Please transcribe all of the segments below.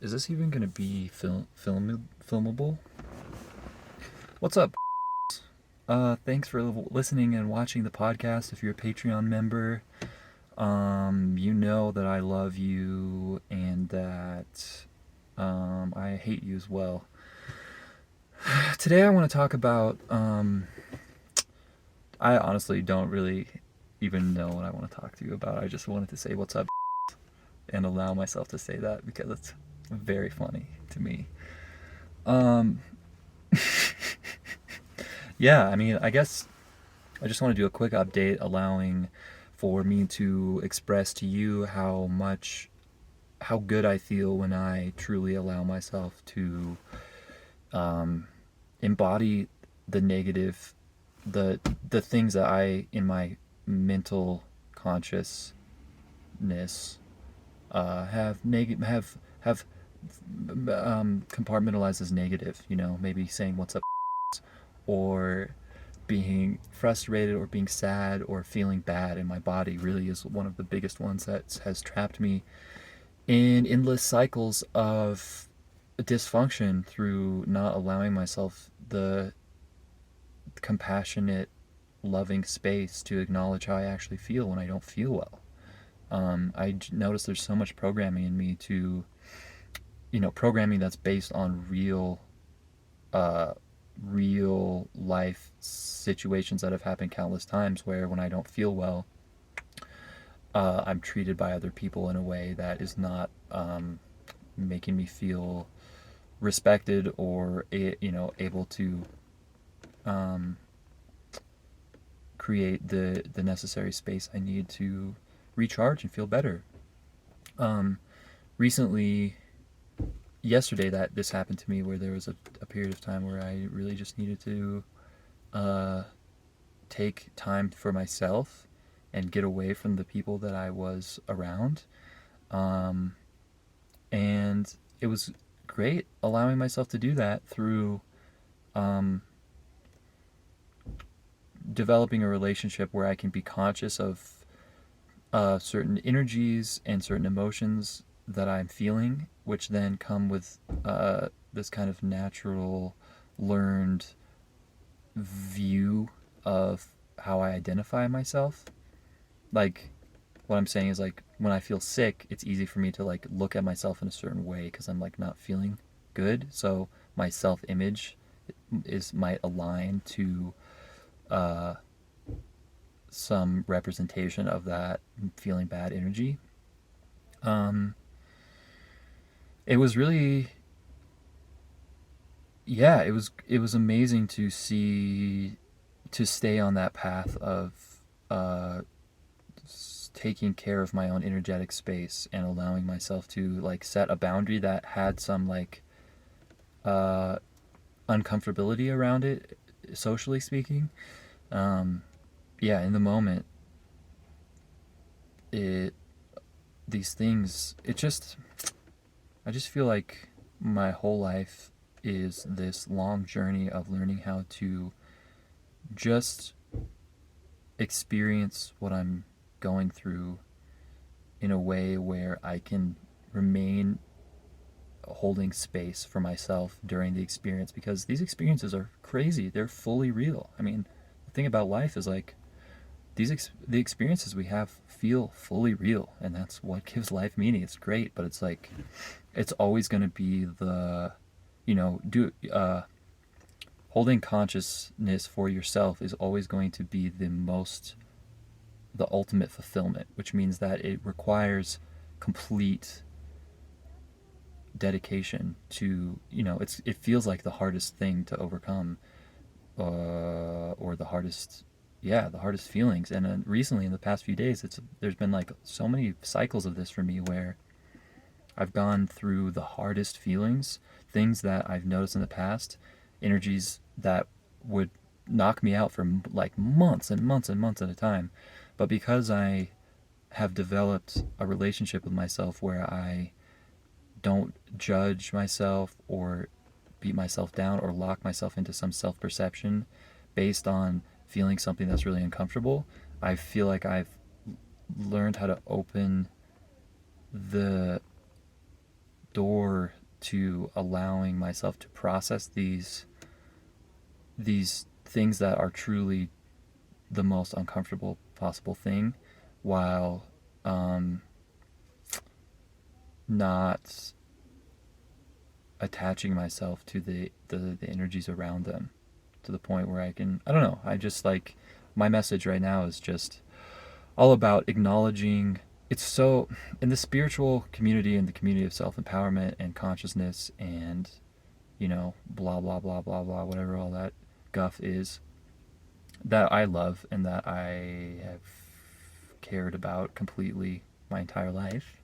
Is this even gonna be filmable? What's up? Thanks for listening and watching the podcast. If you're a Patreon member, you know that I love you and that I hate you as well. Today I want to talk about. I honestly don't really even know what I want to talk to you about. I just wanted to say what's up and allow myself to say that because it's very funny to me. Yeah, I mean, I guess I just want to do a quick update allowing for me to express to you how good I feel when I truly allow myself to embody the negative, the things that I in my mental consciousness have compartmentalized as negative. You know, maybe saying what's up or being frustrated or being sad or feeling bad in my body really is one of the biggest ones that has trapped me in endless cycles of dysfunction through not allowing myself the compassionate, loving space to acknowledge how I actually feel when I don't feel well. I notice there's so much programming in me to, programming that's based on real life situations that have happened countless times where when I don't feel well, I'm treated by other people in a way that is not making me feel respected or able to create the necessary space I need to recharge and feel better. Recently, yesterday, that this happened to me where there was a period of time where I really just needed to take time for myself and get away from the people that I was around. And it was great allowing myself to do that through developing a relationship where I can be conscious of certain energies and certain emotions that I'm feeling, which then come with this kind of natural, learned view of how I identify myself. Like, what I'm saying is, like, when I feel sick, it's easy for me to like look at myself in a certain way because I'm like not feeling good. So my self-image might align to some representation of that feeling bad energy. It was really, yeah, it was amazing to stay on that path of taking care of my own energetic space and allowing myself to like set a boundary that had some like uncomfortability around it, socially speaking. Yeah, in the moment, it these things, I just feel like my whole life is this long journey of learning how to just experience what I'm going through in a way where I can remain holding space for myself during the experience, because these experiences are crazy. They're fully real. I mean, the thing about life is like the experiences we have feel fully real, and that's what gives life meaning. It's great, but it's like it's always going to be the you know do holding consciousness for yourself is always going to be the ultimate fulfillment, which means that it requires complete dedication to, it feels like the hardest thing to overcome, or the hardest feelings. And recently, in the past few days, there's been like so many cycles of this for me where I've gone through the hardest feelings, things that I've noticed in the past, energies that would knock me out for like months and months and months at a time. But because I have developed a relationship with myself where I don't judge myself or beat myself down or lock myself into some self-perception based on feeling something that's really uncomfortable, I feel like I've learned how to open the door to allowing myself to process these things that are truly the most uncomfortable possible thing, while not attaching myself to the energies around them, to the point where I can, I don't know, I just like, my message right now is just all about acknowledging. It's so, in the spiritual community and the community of self-empowerment and consciousness and, you know, blah blah blah blah blah, whatever all that guff is, that I love and that I have cared about completely my entire life,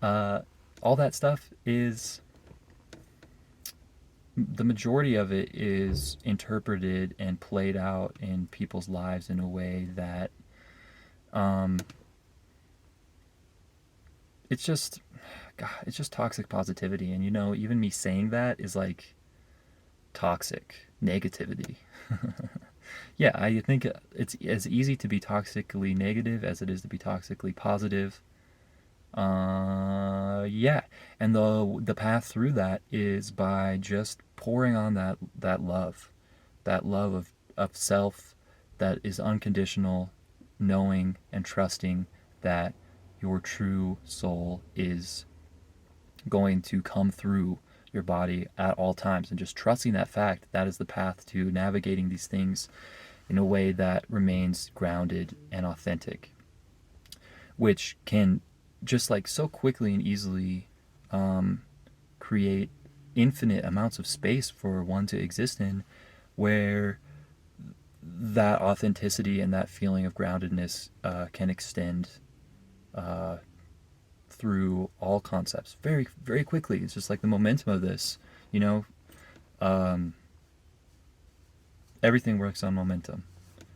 all that stuff is, the majority of it is interpreted and played out in people's lives in a way that um, it's just, God, it's just toxic positivity. And you know, even me saying that is like toxic negativity. Yeah, I think it's as easy to be toxically negative as it is to be toxically positive. Yeah, and the path through that is by just pouring on that love of self, that is unconditional, knowing and trusting that your true soul is going to come through your body at all times, and just trusting that fact. That is the path to navigating these things in a way that remains grounded and authentic, which can just like so quickly and easily create infinite amounts of space for one to exist in, where that authenticity and that feeling of groundedness can extend through all concepts very, very quickly. It's just like the momentum of this, you know, um, everything works on momentum.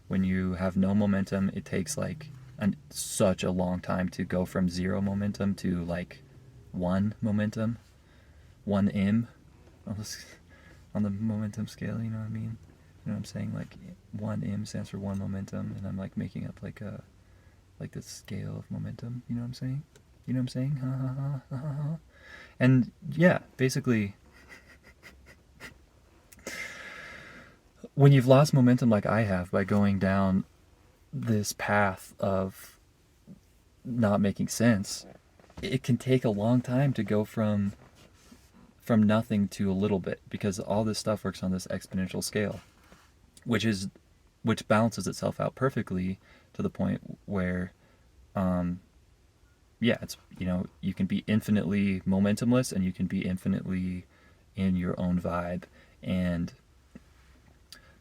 When you have no momentum, it takes like such a long time to go from zero momentum to like one momentum, one M on the momentum scale. You know what I mean? You know what I'm saying? Like one M stands for one momentum, and I'm like making up like this scale of momentum. You know what I'm saying? You know what I'm saying? Ha ha ha ha ha. Ha. And yeah, basically, when you've lost momentum like I have by going down this path of not making sense, it can take a long time to go from nothing to a little bit, because all this stuff works on this exponential scale, which balances itself out perfectly to the point where yeah, it's, you know, you can be infinitely momentumless and you can be infinitely in your own vibe. And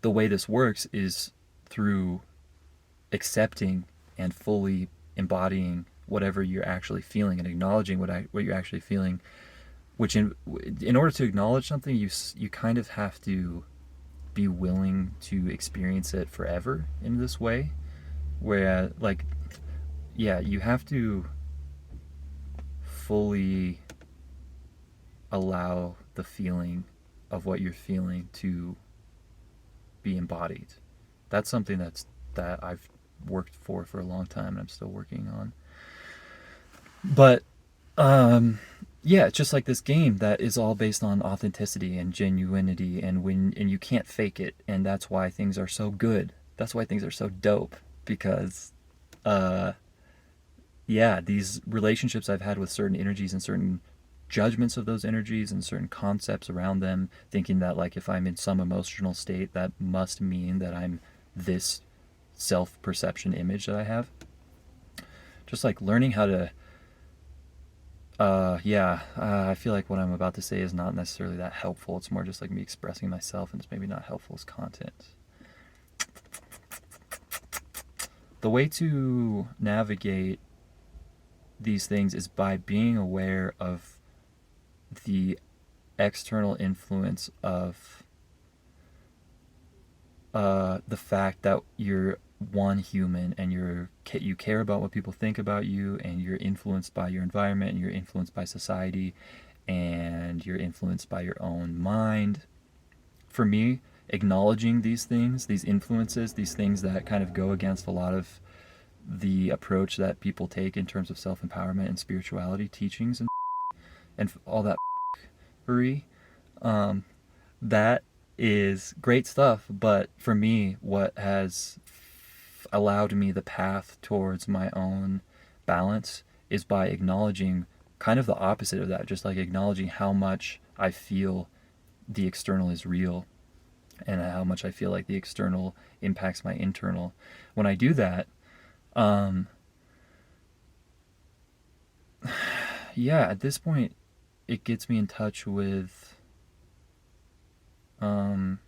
the way this works is through accepting and fully embodying whatever you're actually feeling, and acknowledging what you're actually feeling. Which in order to acknowledge something, you kind of have to be willing to experience it forever in this way, where like, yeah, you have to fully allow the feeling of what you're feeling to be embodied. That's something that I've worked for a long time, and I'm still working on. But yeah, it's just like this game that is all based on authenticity and genuinity, and you can't fake it, and that's why things are so good. That's why things are so dope, because yeah, these relationships I've had with certain energies and certain judgments of those energies and certain concepts around them, thinking that like if I'm in some emotional state, that must mean that I'm this self-perception image that I have. Just like learning how to I feel like what I'm about to say is not necessarily that helpful. It's more just like me expressing myself, and it's maybe not helpful as content. The way to navigate these things is by being aware of the external influence of the fact that you're one human, and you care about what people think about you, and you're influenced by your environment, and you're influenced by society, and you're influenced by your own mind. For me, acknowledging these things, these influences, these things that kind of go against a lot of the approach that people take in terms of self-empowerment and spirituality teachings, and and all that free. That is great stuff, but for me, what has allowed me the path towards my own balance is by acknowledging kind of the opposite of that, just like acknowledging how much I feel the external is real and how much I feel like the external impacts my internal. When I do that, um, yeah, at this point, it gets me in touch with um,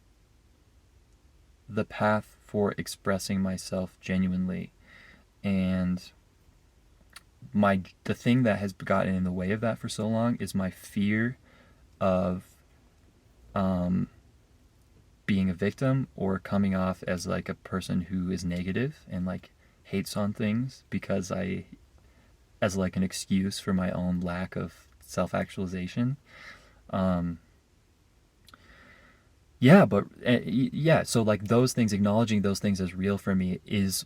the path for expressing myself genuinely. And the thing that has gotten in the way of that for so long is my fear of um, being a victim or coming off as like a person who is negative and like hates on things because I as like an excuse for my own lack of self-actualization. Um, yeah, but yeah, so like those things, acknowledging those things as real for me is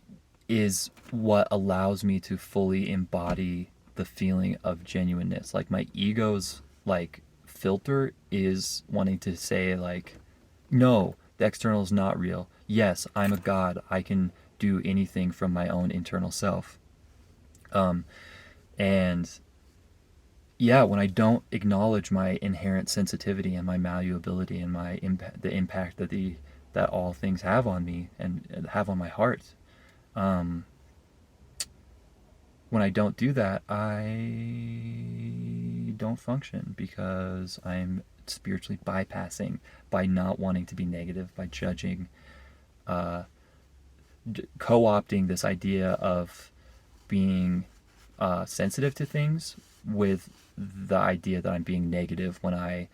what allows me to fully embody the feeling of genuineness. Like my ego's like filter is wanting to say like, no, the external is not real. Yes, I'm a god. I can do anything from my own internal self. Um, and yeah, when I don't acknowledge my inherent sensitivity and my malleability and my impact, the impact that all things have on me and have on my heart, um, when I don't do that, I don't function because I'm spiritually bypassing by not wanting to be negative, by judging, uh, co-opting this idea of being sensitive to things with the idea that I'm being negative when I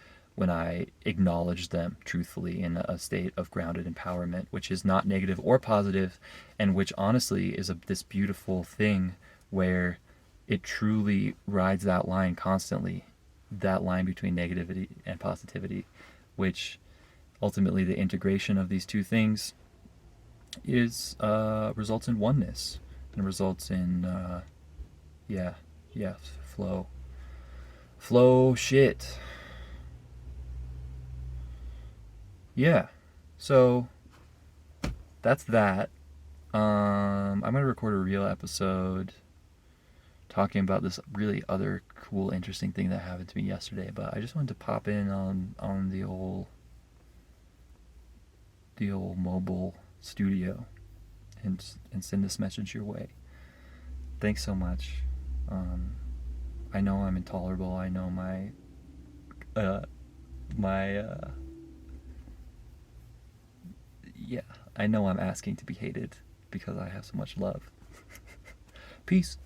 acknowledge them truthfully in a state of grounded empowerment, which is not negative or positive, and which honestly is this beautiful thing where it truly rides that line constantly, that line between negativity and positivity, which ultimately the integration of these two things is results in oneness and results in yeah, yeah, flow shit. Yeah, so that's that. I'm gonna record a real episode talking about this really other cool, interesting thing that happened to me yesterday. But I just wanted to pop in on the old mobile studio and send this message your way. Thanks so much. Um, I know I'm intolerable. I know uh, my yeah. I know I'm asking to be hated because I have so much love. Peace.